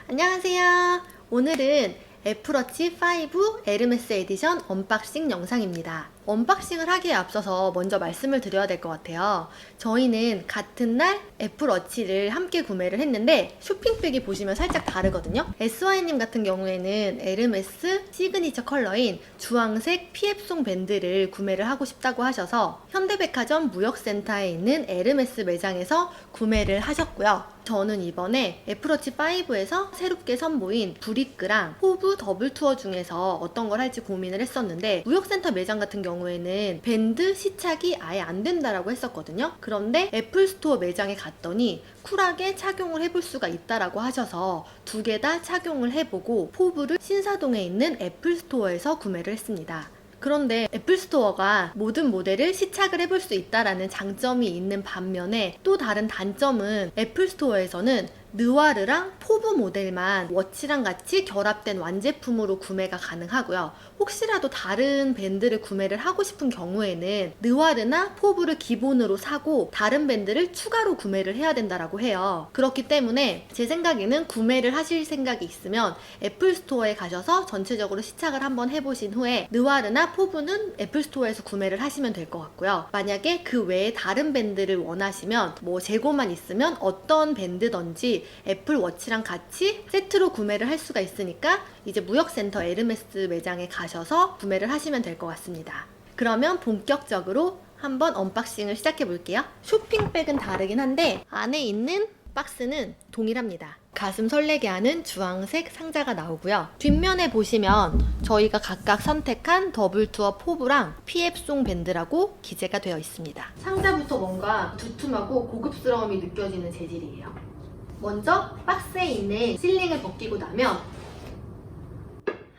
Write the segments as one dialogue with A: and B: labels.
A: 안녕하세요. 오늘은 애플워치 5 에르메스 에디션 언박싱 영상입니다. 언박싱을 하기에 앞서서 먼저 말씀을 드려야 될 것 같아요. 저희는 같은 날 애플워치를 함께 구매를 했는데 쇼핑백이 보시면 살짝 다르거든요. SY님 같은 경우에는 에르메스 시그니처 컬러인 주황색 PF송 밴드를 구매를 하고 싶다고 하셔서 현대백화점 무역센터에 있는 에르메스 매장에서 구매를 하셨고요. 저는 이번에 애플워치 5에서 새롭게 선보인 브리크랑 호브 더블 투어 중에서 어떤 걸 할지 고민을 했었는데, 무역센터 매장 같은 경우에는 밴드 시착이 아예 안 된다라고 했었거든요. 그런데 애플스토어 매장에 갔더니 쿨하게 착용을 해볼 수가 있다라고 하셔서 두 개 다 착용을 해보고 호브를 신사동에 있는 애플스토어에서 구매를 했습니다. 그런데 애플스토어가 모든 모델을 시착을 해볼 수 있다라는 장점이 있는 반면에, 또 다른 단점은 애플스토어에서는 느와르랑 포브 모델만 워치랑 같이 결합된 완제품으로 구매가 가능하고요. 혹시라도 다른 밴드를 구매를 하고 싶은 경우에는 느와르나 포브를 기본으로 사고 다른 밴드를 추가로 구매를 해야 된다라고 해요. 그렇기 때문에 제 생각에는 구매를 하실 생각이 있으면 애플스토어에 가셔서 전체적으로 시착을 한번 해보신 후에 느와르나 포브는 애플스토어에서 구매를 하시면 될 것 같고요. 만약에 그 외에 다른 밴드를 원하시면 재고만 있으면 어떤 밴드든지 애플워치랑 같이 세트로 구매를 할 수가 있으니까 이제 무역센터 에르메스 매장에 가셔서 구매를 하시면 될 것 같습니다. 그러면 본격적으로 한번 언박싱을 시작해 볼게요. 쇼핑백은 다르긴 한데 안에 있는 박스는 동일합니다. 가슴 설레게 하는 주황색 상자가 나오고요. 뒷면에 보시면 저희가 각각 선택한 더블투어 포브랑 PF송 밴드라고 기재가 되어 있습니다. 상자부터 뭔가 두툼하고 고급스러움이 느껴지는 재질이에요. 먼저 박스에 있는 실링을 벗기고 나면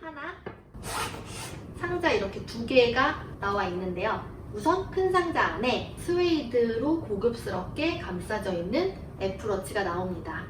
A: 하나, 상자 이렇게 두 개가 나와 있는데요. 우선 큰 상자 안에 스웨이드로 고급스럽게 감싸져 있는 애플워치가 나옵니다.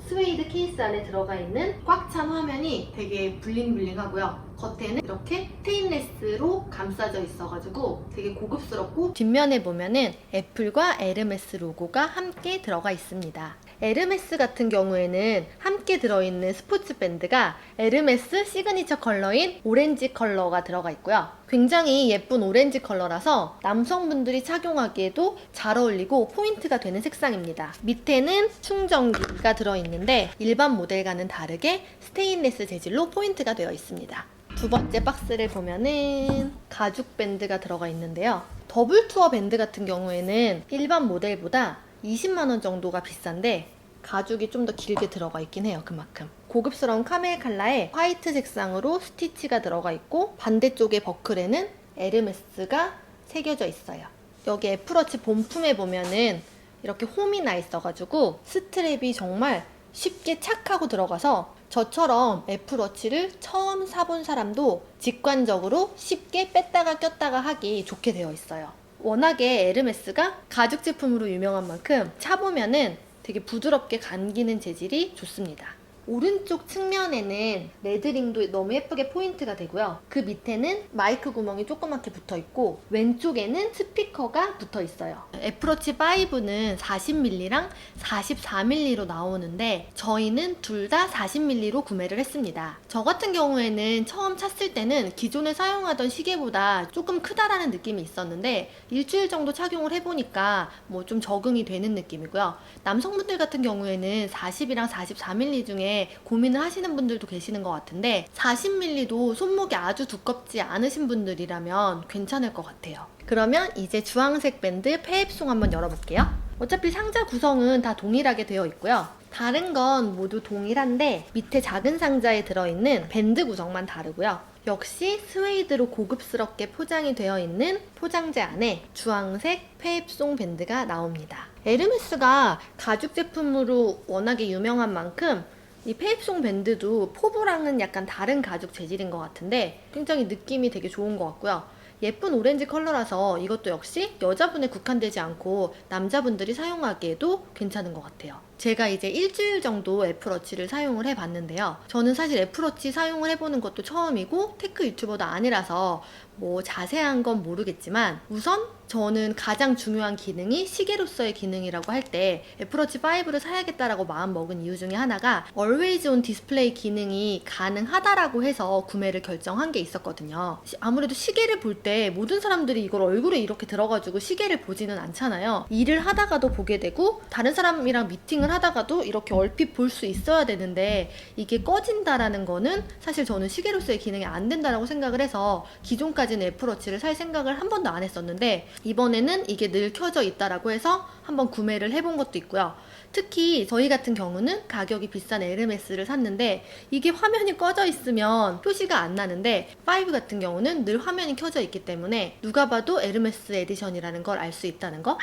A: 스웨이드 케이스 안에 들어가 있는 꽉 찬 화면이 되게 블링블링하고요. 겉에는 이렇게 스테인레스로 감싸져 있어가지고 되게 고급스럽고, 뒷면에 보면은 애플과 에르메스 로고가 함께 들어가 있습니다. 에르메스 같은 경우에는 함께 들어있는 스포츠 밴드가 에르메스 시그니처 컬러인 오렌지 컬러가 들어가 있고요. 굉장히 예쁜 오렌지 컬러라서 남성분들이 착용하기에도 잘 어울리고 포인트가 되는 색상입니다. 밑에는 충전기가 들어있는데 일반 모델과는 다르게 스테인레스 재질로 포인트가 되어 있습니다. 두 번째 박스를 보면은 가죽 밴드가 들어가 있는데요. 더블 투어 밴드 같은 경우에는 일반 모델보다 20만원 정도가 비싼데 가죽이 좀 더 길게 들어가 있긴 해요. 그만큼 고급스러운 카멜 컬러의 화이트 색상으로 스티치가 들어가 있고, 반대쪽의 버클에는 에르메스가 새겨져 있어요. 여기 애플워치 본품에 보면은 이렇게 홈이 나 있어가지고 스트랩이 정말 쉽게 착하고 들어가서 저처럼 애플워치를 처음 사본 사람도 직관적으로 쉽게 뺐다가 꼈다가 하기 좋게 되어 있어요. 워낙에 에르메스가 가죽 제품으로 유명한 만큼 차보면은 되게 부드럽게 감기는 재질이 좋습니다. 오른쪽 측면에는 레드링도 너무 예쁘게 포인트가 되고요. 그 밑에는 마이크 구멍이 조그맣게 붙어 있고, 왼쪽에는 스피커가 붙어 있어요. 애플워치 5는 40mm랑 44mm로 나오는데 저희는 둘 다 40mm로 구매를 했습니다. 저 같은 경우에는 처음 찼을 때는 기존에 사용하던 시계보다 조금 크다라는 느낌이 있었는데 일주일 정도 착용을 해보니까 좀 적응이 되는 느낌이고요. 남성분들 같은 경우에는 40이랑 44mm 중에 고민을 하시는 분들도 계시는 것 같은데 40mm도 손목이 아주 두껍지 않으신 분들이라면 괜찮을 것 같아요. 그러면 이제 주황색 밴드 페입송 한번 열어볼게요. 어차피 상자 구성은 다 동일하게 되어 있고요. 다른 건 모두 동일한데 밑에 작은 상자에 들어있는 밴드 구성만 다르고요. 역시 스웨이드로 고급스럽게 포장이 되어 있는 포장재 안에 주황색 페입송 밴드가 나옵니다. 에르메스가 가죽 제품으로 워낙에 유명한 만큼 이 페입송 밴드도 포브랑은 약간 다른 가죽 재질인 것 같은데 굉장히 느낌이 되게 좋은 것 같고요. 예쁜 오렌지 컬러라서 이것도 역시 여자분에 국한되지 않고 남자분들이 사용하기에도 괜찮은 것 같아요. 제가 이제 일주일 정도 애플워치를 사용을 해봤는데요. 저는 사실 애플워치 사용을 해보는 것도 처음이고 테크 유튜버도 아니라서 뭐 자세한 건 모르겠지만 우선 저는 가장 중요한 기능이 시계로서의 기능이라고 할 때 애플워치 5를 사야겠다라고 마음 먹은 이유 중에 하나가 Always on 디스플레이 기능이 가능하다라고 해서 구매를 결정한 게 있었거든요. 아무래도 시계를 볼 때 모든 사람들이 이걸 얼굴에 이렇게 들어가지고 시계를 보지는 않잖아요. 일을 하다가도 보게 되고 다른 사람이랑 미팅을 하다가도 이렇게 얼핏 볼 수 있어야 되는데 이게 꺼진다라는 거는 사실 저는 시계로서의 기능이 안 된다라고 생각을 해서 기존까지는 애플워치를 살 생각을 한 번도 안 했었는데 이번에는 이게 늘 켜져 있다라고 해서 한번 구매를 해본 것도 있고요. 특히 저희 같은 경우는 가격이 비싼 에르메스를 샀는데 이게 화면이 꺼져 있으면 표시가 안 나는데 5 같은 경우는 늘 화면이 켜져 있기 때문에 누가 봐도 에르메스 에디션이라는 걸 알 수 있다는 거.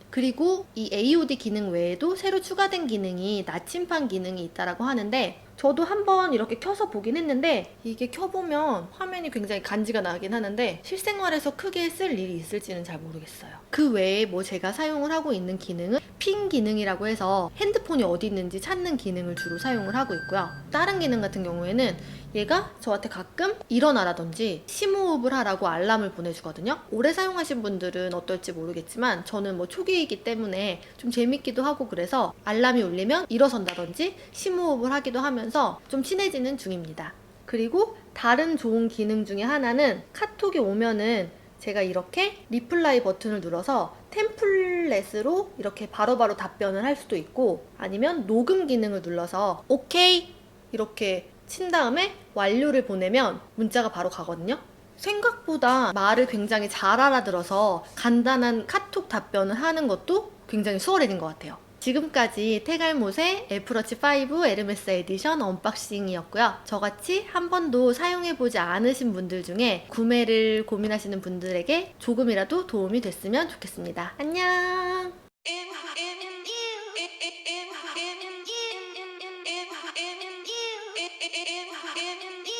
A: 그리고 이 AOD 기능 외에도 새로 추가된 기능이 나침판 기능이 있다라고 하는데 저도 한번 이렇게 켜서 보긴 했는데 이게 켜보면 화면이 굉장히 간지가 나긴 하는데 실생활에서 크게 쓸 일이 있을지는 잘 모르겠어요. 그 외에 뭐 제가 사용을 하고 있는 기능은 핑 기능이라고 해서 핸드폰이 어디 있는지 찾는 기능을 주로 사용을 하고 있고요. 다른 기능 같은 경우에는 얘가 저한테 가끔 일어나라든지 심호흡을 하라고 알람을 보내주거든요. 오래 사용하신 분들은 어떨지 모르겠지만 저는 뭐 초기이기 때문에 좀 재밌기도 하고 그래서 알람이 울리면 일어선다든지 심호흡을 하기도 하면서 좀 친해지는 중입니다. 그리고 다른 좋은 기능 중에 하나는 카톡이 오면은 제가 이렇게 리플라이 버튼을 눌러서 템플릿으로 이렇게 바로바로 답변을 할 수도 있고 아니면 녹음 기능을 눌러서 오케이 이렇게 친 다음에 완료를 보내면 문자가 바로 가거든요. 생각보다 말을 굉장히 잘 알아들어서 간단한 카톡 답변을 하는 것도 굉장히 수월해진 것 같아요. 지금까지 태갈못의 애플워치 5 에르메스 에디션 언박싱이었고요. 저같이 한 번도 사용해보지 않으신 분들 중에 구매를 고민하시는 분들에게 조금이라도 도움이 됐으면 좋겠습니다. 안녕! in